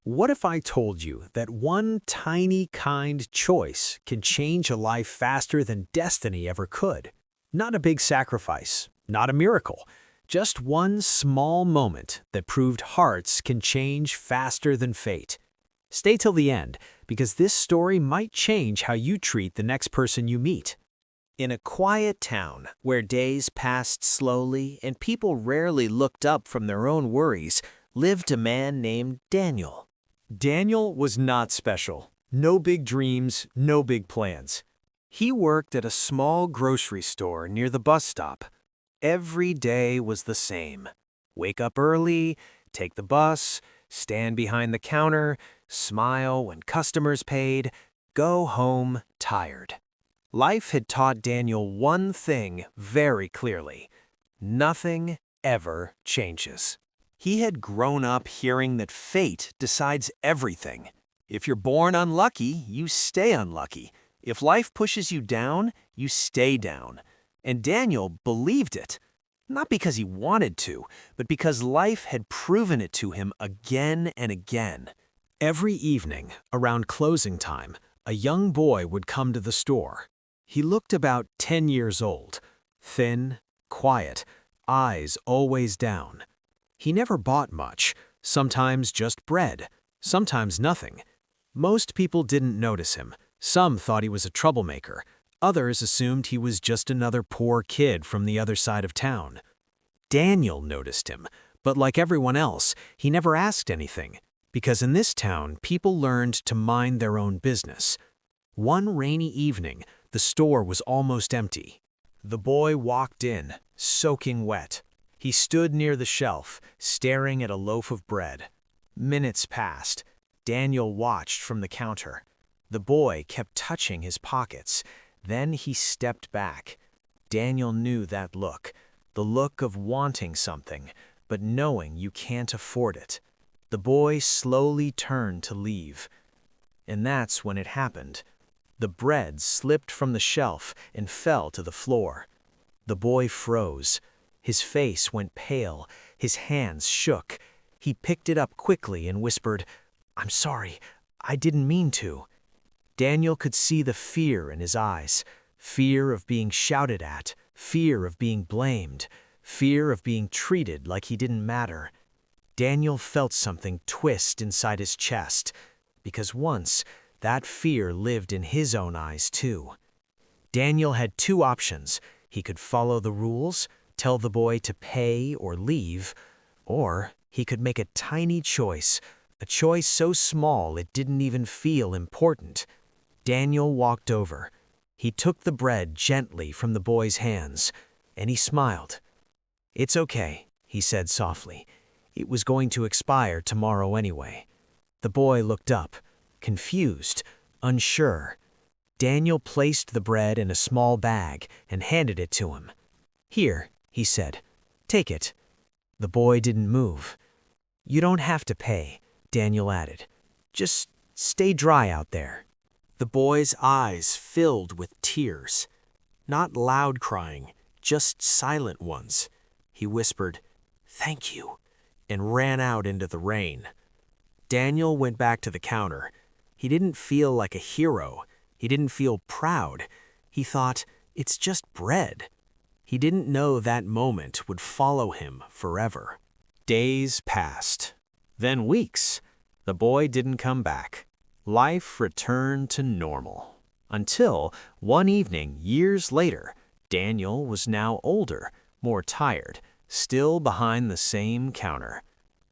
What if I told you that one tiny, kind choice can change a life faster than destiny ever could? Not a big sacrifice, not a miracle, just one small moment that proved hearts can change faster than fate. Stay till the end, because this story might change how you treat the next person you meet. In a quiet town where days passed slowly and people rarely looked up from their own worries, lived a man named Daniel. Daniel was not special. No big dreams, no big plans. He worked at a small grocery store near the bus stop. Every day was the same. Wake up early, take the bus, stand behind the counter, smile when customers paid, go home tired. Life had taught Daniel one thing very clearly: nothing ever changes. He had grown up hearing that fate decides everything. If you're born unlucky, you stay unlucky. If life pushes you down, you stay down. And Daniel believed it. Not because he wanted to, but because life had proven it to him again and again. Every evening, around closing time, a young boy would come to the store. He looked about 10 years old, thin, quiet, eyes always down. He never bought much, sometimes just bread, sometimes nothing. Most people didn't notice him. Some thought he was a troublemaker. Others assumed he was just another poor kid from the other side of town. Daniel noticed him, but like everyone else, he never asked anything, because in this town, people learned to mind their own business. One rainy evening, the store was almost empty. The boy walked in, soaking wet. He stood near the shelf, staring at a loaf of bread. Minutes passed. Daniel watched from the counter. The boy kept touching his pockets. Then he stepped back. Daniel knew that look, the look of wanting something, but knowing you can't afford it. The boy slowly turned to leave. And that's when it happened. The bread slipped from the shelf and fell to the floor. The boy froze. His face went pale, his hands shook. He picked it up quickly and whispered, "I'm sorry, I didn't mean to." Daniel could see the fear in his eyes, fear of being shouted at, fear of being blamed, fear of being treated like he didn't matter. Daniel felt something twist inside his chest, because once that fear lived in his own eyes too. Daniel had two options. He could follow the rules, tell the boy to pay or leave, or he could make a tiny choice, a choice so small it didn't even feel important. Daniel walked over. He took the bread gently from the boy's hands, and he smiled. "It's okay," he said softly. "It was going to expire tomorrow anyway." The boy looked up, confused, unsure. Daniel placed the bread in a small bag and handed it to him. "Here," he said. "Take it." The boy didn't move. "You don't have to pay," Daniel added. "Just stay dry out there." The boy's eyes filled with tears. Not loud crying, just silent ones. He whispered, "Thank you," and ran out into the rain. Daniel went back to the counter. He didn't feel like a hero. He didn't feel proud. He thought, it's just bread. He didn't know that moment would follow him forever. Days passed, then weeks. The boy didn't come back. Life returned to normal. Until one evening, years later, Daniel was now older, more tired, still behind the same counter.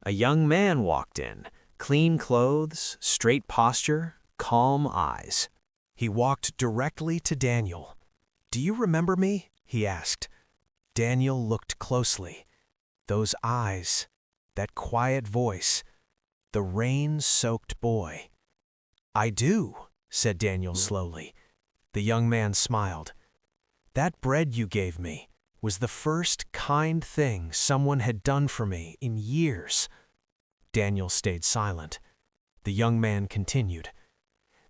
A young man walked in, clean clothes, straight posture, calm eyes. He walked directly to Daniel. "Do you remember me?" he asked. Daniel looked closely. Those eyes, that quiet voice, the rain-soaked boy. "I do," said Daniel slowly. The young man smiled. "That bread you gave me was the first kind thing someone had done for me in years." Daniel stayed silent. The young man continued.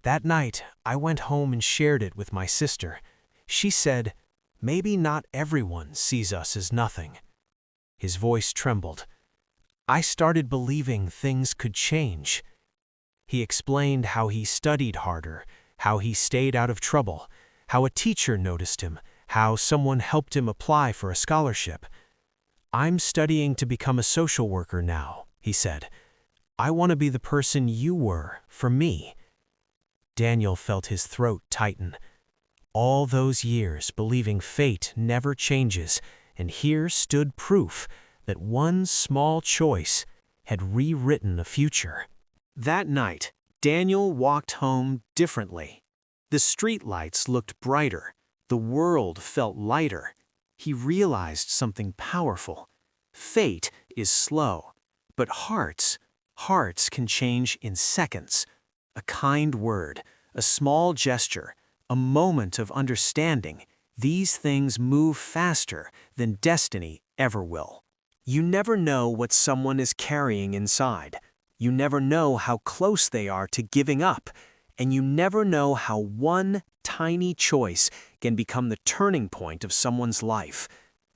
"That night, I went home and shared it with my sister. She said, 'Maybe not everyone sees us as nothing.'" His voice trembled. "I started believing things could change. He explained how he studied harder, how he stayed out of trouble, how a teacher noticed him, how someone helped him apply for a scholarship. "I'm studying to become a social worker now," he said. "I want to be the person you were for me." Daniel felt his throat tighten. All those years believing fate never changes, and here stood proof that one small choice had rewritten a future. That night, Daniel walked home differently. The streetlights looked brighter. The world felt lighter. He realized something powerful. Fate is slow, but hearts can change in seconds. A kind word, a small gesture, a moment of understanding, these things move faster than destiny ever will. You never know what someone is carrying inside. You never know how close they are to giving up, and you never know how one tiny choice can become the turning point of someone's life.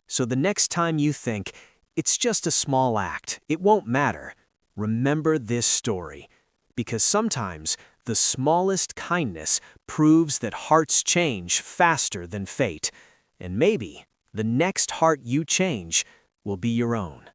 So the next time you think, it's just a small act, it won't matter, remember this story. Because sometimes the smallest kindness proves that hearts change faster than fate. And maybe the next heart you change will be your own.